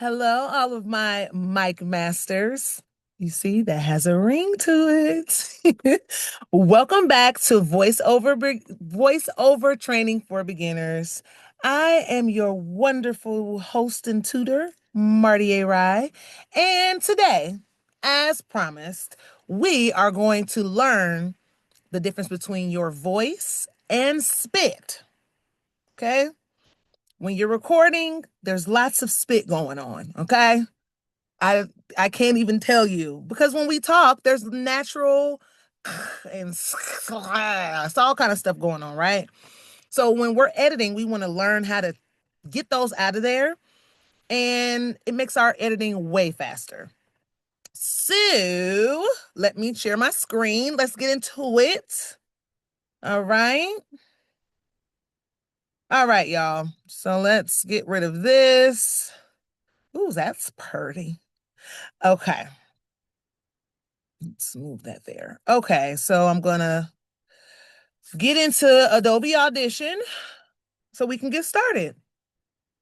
Hello, all of my mic masters. You see, that has a ring to it. Welcome back to voiceover training for beginners. I am your wonderful host and tutor, Marty A. Rye. And today, as promised, we are going to learn the difference between your voice and spit. Okay? When you're recording, there's lots of spit going on. Okay? I I can't even tell you because when we talk, there's natural and it's all kind of stuff going on, right? So when we're editing, we want to learn how to get those out of there, and it makes our editing way faster. So let me share my screen. Let's get into it. All right. All right, y'all. So let's get rid of this. Ooh, that's pretty. Okay. Let's move that there. Okay, so I'm gonna get into Adobe Audition so we can get started.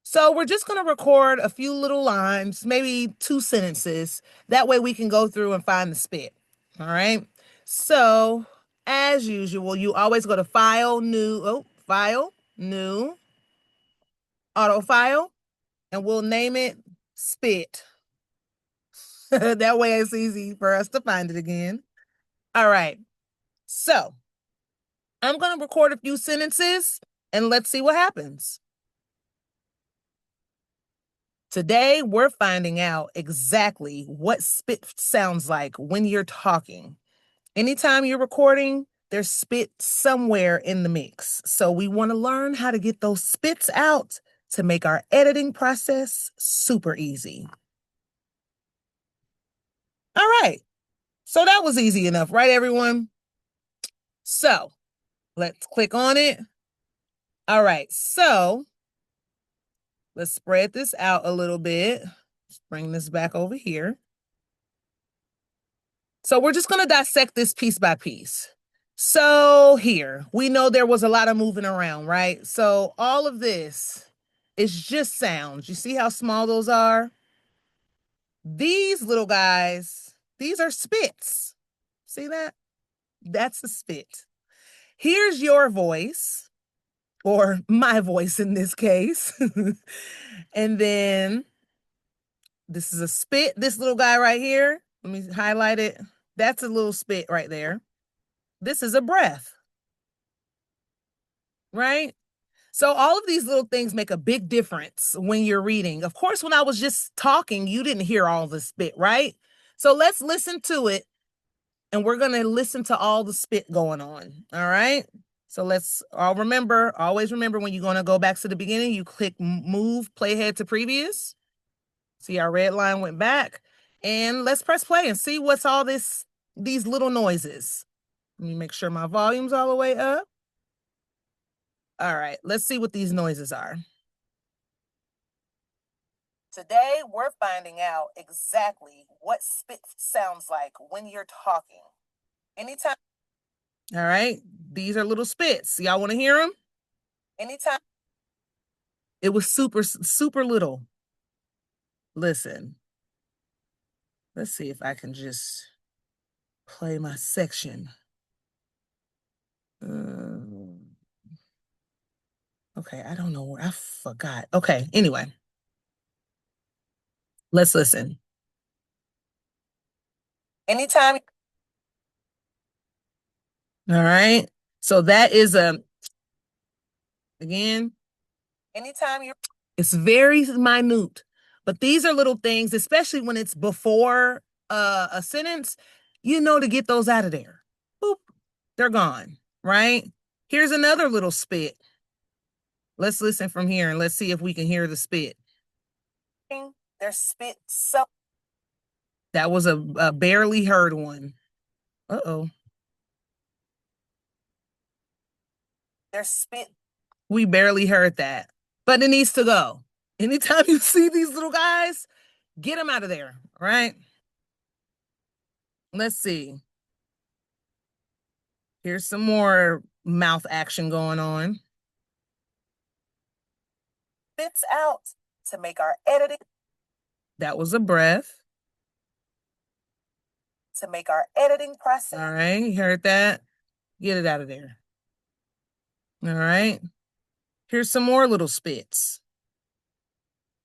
So we're just gonna record a few little lines, maybe two sentences. That way we can go through and find the spit. All right. So as usual, you always go to File, New, Auto File, and we'll name it Spit. That way it's easy for us to find it again. All right. So I'm going to record a few sentences and let's see what happens. Today, we're finding out exactly what spit sounds like when you're talking. Anytime you're recording, there's spit somewhere in the mix. So we want to learn how to get those spits out to make our editing process super easy. All right. So that was easy enough, right, everyone? So let's click on it. All right. So let's spread this out a little bit. Let's bring this back over here. So we're just going to dissect this piece by piece. So here, we know there was a lot of moving around, right? So all of this is just sounds. You see how small those are? These little guys, these are spits. See that? That's a spit. Here's your voice, or my voice in this case. And then this is a spit, this little guy right here. Let me highlight it. That's a little spit right there. This is a breath, right? So all of these little things make a big difference when you're reading. Of course, when I was just talking, you didn't hear all the spit, right? So let's listen to it and we're going to listen to all the spit going on. All right. So let's all remember, always remember when you're going to go back to the beginning, you click move, play ahead to previous. See, our red line went back. And let's press play and see what's all these little noises. Let me make sure my volume's all the way up. All right, let's see what these noises are. Today, we're finding out exactly what spit sounds like when you're talking. Anytime. All right, these are little spits. Y'all want to hear them? Anytime. It was super, super little. Listen, let's see if I can just play my section. Okay, I don't know where I forgot. Okay, anyway, let's listen. Anytime. All right. So that is again, anytime you're it's very minute, but these are little things, especially when it's before a sentence, you know, to get those out of there. Boop, they're gone, right? Here's another little spit. Let's listen from here and let's see if we can hear the spit. There's spit so that was a barely heard one. Uh-oh. There's spit. We barely heard that, but it needs to go. Anytime you see these little guys, get them out of there, right? Let's see. Here's some more mouth action going on. Spits out to make our editing. That was a breath. To make our editing process. All right, you heard that? Get it out of there. All right. Here's some more little spits.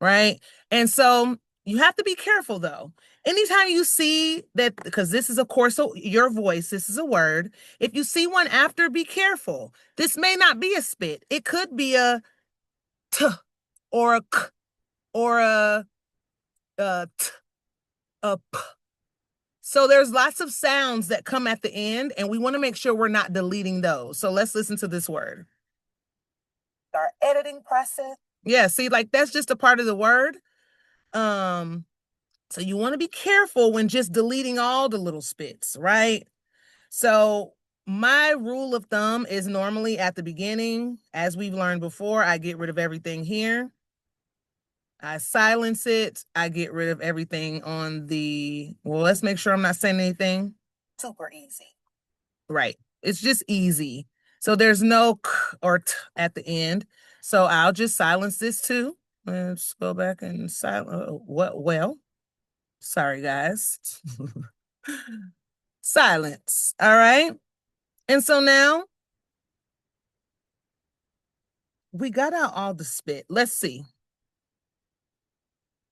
Right? And so you have to be careful though. Anytime you see that, because this is, of course, your voice, this is a word. If you see one after, be careful. This may not be a spit. It could be a t or a k or a t, a p. So there's lots of sounds that come at the end, and we want to make sure we're not deleting those. So let's listen to this word. Our editing process. Yeah, see, like that's just a part of the word. So you want to be careful when just deleting all the little spits, right? So my rule of thumb is normally at the beginning, as we've learned before, I get rid of everything here. I silence it. I get rid of everything on the, well, let's make sure I'm not saying anything. Super easy. Right. It's just easy. So there's no k or t at the end. So I'll just silence this too. Let's go back and silence. What? Well, sorry, guys. Silence. All right. And so now we got out all the spit. Let's see.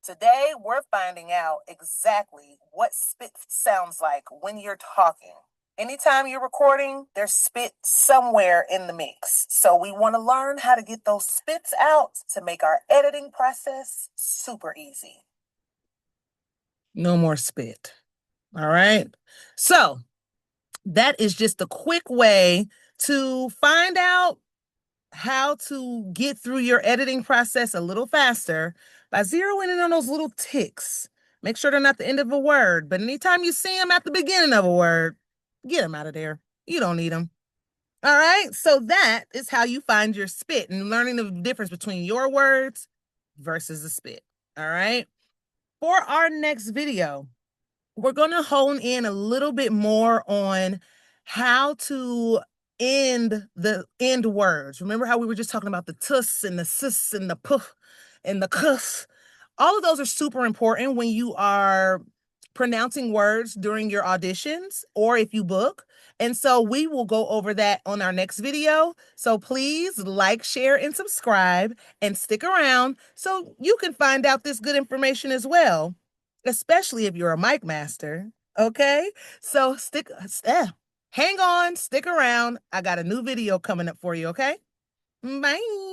Today, we're finding out exactly what spit sounds like when you're talking. Anytime you're recording, there's spit somewhere in the mix. So we want to learn how to get those spits out to make our editing process super easy. No more spit. All right. So that is just a quick way to find out how to get through your editing process a little faster by zeroing in on those little ticks. Make sure they're not the end of a word, but anytime you see them at the beginning of a word, get them out of there. You don't need them. All right, so that is how you find your spit and learning the difference between your words versus the spit. All right, for our next video, we're going to hone in a little bit more on how to end the end words. Remember how we were just talking about the tus and the sis and the puh and the cuss? All of those are super important when you are pronouncing words during your auditions or if you book. And so we will go over that on our next video. So please like, share, and subscribe and stick around so you can find out this good information as well, especially if you're a mic master. Okay, so hang on, stick around. I got a new video coming up for you. Okay, bye.